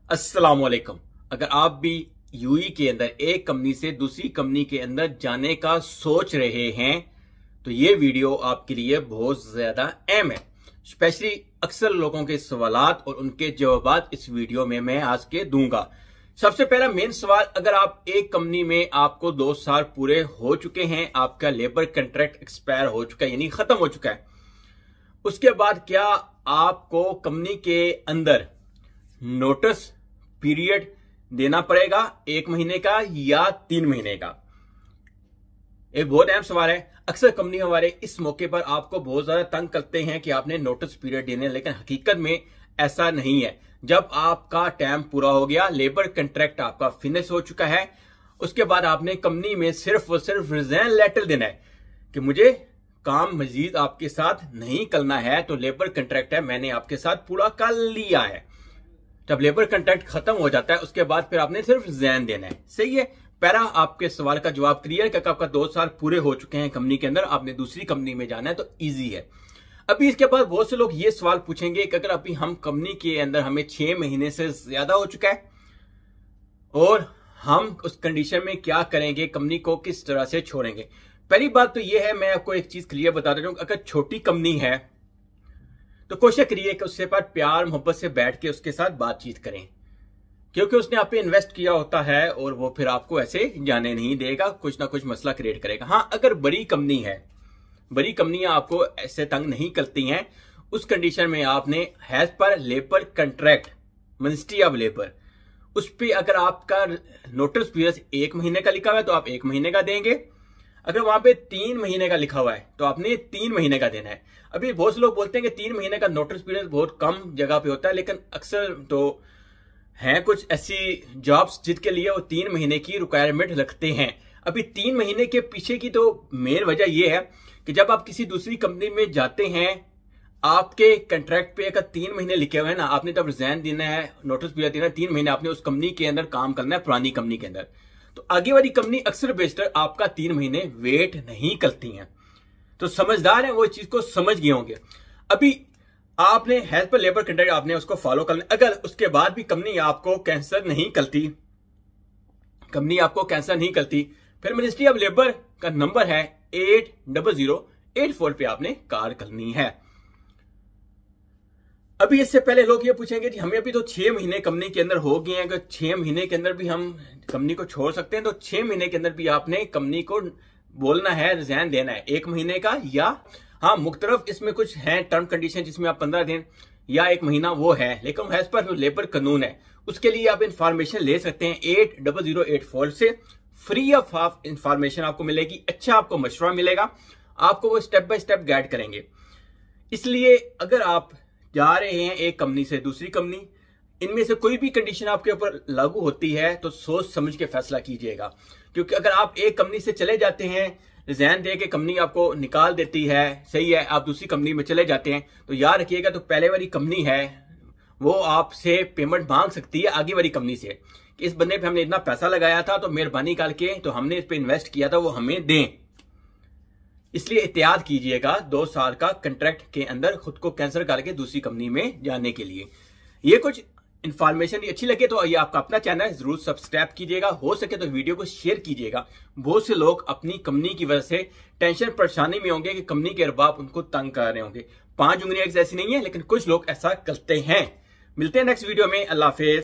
अस्सलाम वालेकुम। अगर आप भी यूएई के अंदर एक कंपनी से दूसरी कंपनी के अंदर जाने का सोच रहे हैं तो ये वीडियो आपके लिए बहुत ज्यादा अहम है। स्पेशली अक्सर लोगों के सवालात और उनके जवाब इस वीडियो में मैं आज के दूंगा। सबसे पहला मेन सवाल, अगर आप एक कंपनी में आपको 2 साल पूरे हो चुके हैं, आपका लेबर कॉन्ट्रैक्ट एक्सपायर हो चुका है यानी खत्म हो चुका है, उसके बाद क्या आपको कंपनी के अंदर नोटिस पीरियड देना पड़ेगा 1 महीने का या 3 महीने का? एक बहुत अहम सवाल है। अक्सर कंपनी हमारे इस मौके पर आपको बहुत ज्यादा तंग करते हैं कि आपने नोटिस पीरियड देने, लेकिन हकीकत में ऐसा नहीं है। जब आपका टाइम पूरा हो गया, लेबर कॉन्ट्रैक्ट आपका फिनिश हो चुका है, उसके बाद आपने कंपनी में सिर्फ और सिर्फ रिजाइन लेटर देना है कि मुझे काम मजीद आपके साथ नहीं करना है, तो लेबर कॉन्ट्रैक्ट है मैंने आपके साथ पूरा कर लिया है। जब लेबर कॉन्ट्रैक्ट खत्म हो जाता है उसके बाद फिर आपने सिर्फ रिजाइन देना है। सही है। पहला आपके सवाल का जवाब क्लियर कि आपका 2 साल पूरे हो चुके हैं कंपनी के अंदर, आपने दूसरी कंपनी में जाना है तो इजी है। अभी इसके बाद बहुत से लोग ये सवाल पूछेंगे कि अगर अभी हम कंपनी के अंदर हमें 6 महीने से ज्यादा हो चुका है और हम उस कंडीशन में क्या करेंगे, कंपनी को किस तरह से छोड़ेंगे। पहली बात तो यह है, मैं आपको एक चीज क्लियर बता देता हूं, अगर छोटी कंपनी है तो कोशिश करिए कि उसके पास प्यार मोहब्बत से बैठ के उसके साथ बातचीत करें, क्योंकि उसने आप पे इन्वेस्ट किया होता है और वो फिर आपको ऐसे जाने नहीं देगा, कुछ ना कुछ मसला क्रिएट करेगा। हाँ, अगर बड़ी कंपनी है, बड़ी कंपनियां आपको ऐसे तंग नहीं करती हैं, उस कंडीशन में आपने हैज पर labour contract ministry of labour उस पर अगर आपका नोटिस पीरियड 1 महीने का लिखा हुआ है तो आप 1 महीने का देंगे। अगर वहां पे 3 महीने का लिखा हुआ है तो आपने 3 महीने का देना है। अभी बहुत से लोग बोलते हैं कि 3 महीने का नोटिस पीरियड बहुत कम जगह पे होता है, लेकिन अक्सर तो हैं कुछ ऐसी जॉब्स जिसके लिए वो 3 महीने की रिक्वायरमेंट रखते हैं। अभी 3 महीने के पीछे की तो मेन वजह यह है कि जब आप किसी दूसरी कंपनी में जाते हैं, आपके कंट्रैक्ट पे अगर 3 महीने लिखे हुए हैं ना, आपने तब रिजाइन देना है, नोटिस पीरियड देना है, 3 महीने आपने उस कंपनी के अंदर काम करना है, पुरानी कंपनी के अंदर। तो आगे वाली कंपनी अक्सर बेस्टर आपका 3 महीने वेट नहीं करती हैं। तो समझदार है वो चीज को समझ गए होंगे। अभी आपने हेल्थ पर लेबर कॉन्ट्रैक्ट आपने उसको फॉलो करना। अगर उसके बाद भी कंपनी आपको कैंसर नहीं करती, फिर मिनिस्ट्री ऑफ लेबर का नंबर है 80084 पे आपने कॉल करनी है। अभी इससे पहले लोग ये पूछेंगे कि हमें अभी तो 6 महीने कंपनी के अंदर हो गए हैं, अगर 6 महीने के अंदर भी हम कंपनी को छोड़ सकते हैं तो 6 महीने के अंदर भी आपने कंपनी को बोलना है, रिजाइन देना है 1 महीने का, या हाँ मुख्तलिफ इसमें कुछ है टर्म कंडीशन जिसमें आप 15 दिन या 1 महीना वो है, लेकिन एज पर लेबर कानून है उसके लिए आप इंफॉर्मेशन ले सकते हैं 80084 से। फ्री ऑफ इंफॉर्मेशन आपको मिलेगी, अच्छा आपको मशवरा मिलेगा, आपको वो स्टेप बाय स्टेप गाइड करेंगे। इसलिए अगर आप जा रहे हैं एक कंपनी से दूसरी कंपनी, इनमें से कोई भी कंडीशन आपके ऊपर लागू होती है तो सोच समझ के फैसला कीजिएगा, क्योंकि अगर आप एक कंपनी से चले जाते हैं, रिजाइन दे के कंपनी आपको निकाल देती है, सही है, आप दूसरी कंपनी में चले जाते हैं, तो याद रखिएगा तो पहले वाली कंपनी है वो आपसे पेमेंट मांग सकती है आगे वाली कंपनी से कि इस बंदे पे हमने इतना पैसा लगाया था तो मेहरबानी करके तो हमने इस पे इन्वेस्ट किया था वो हमें दें। इसलिए एहतियात कीजिएगा 2 साल का कंट्रैक्ट के अंदर खुद को कैंसिल करके दूसरी कंपनी में जाने के लिए। ये कुछ इंफॉर्मेशन अच्छी लगे तो ये आपका अपना चैनल जरूर सब्सक्राइब कीजिएगा, हो सके तो वीडियो को शेयर कीजिएगा। बहुत से लोग अपनी कंपनी की वजह से टेंशन परेशानी में होंगे कि कंपनी के अरबाब उनको तंग कर रहे होंगे। 5 उंगलियां ऐसी नहीं है, लेकिन कुछ लोग ऐसा करते हैं। मिलते हैं नेक्स्ट वीडियो में। अल्लाह हाफिज।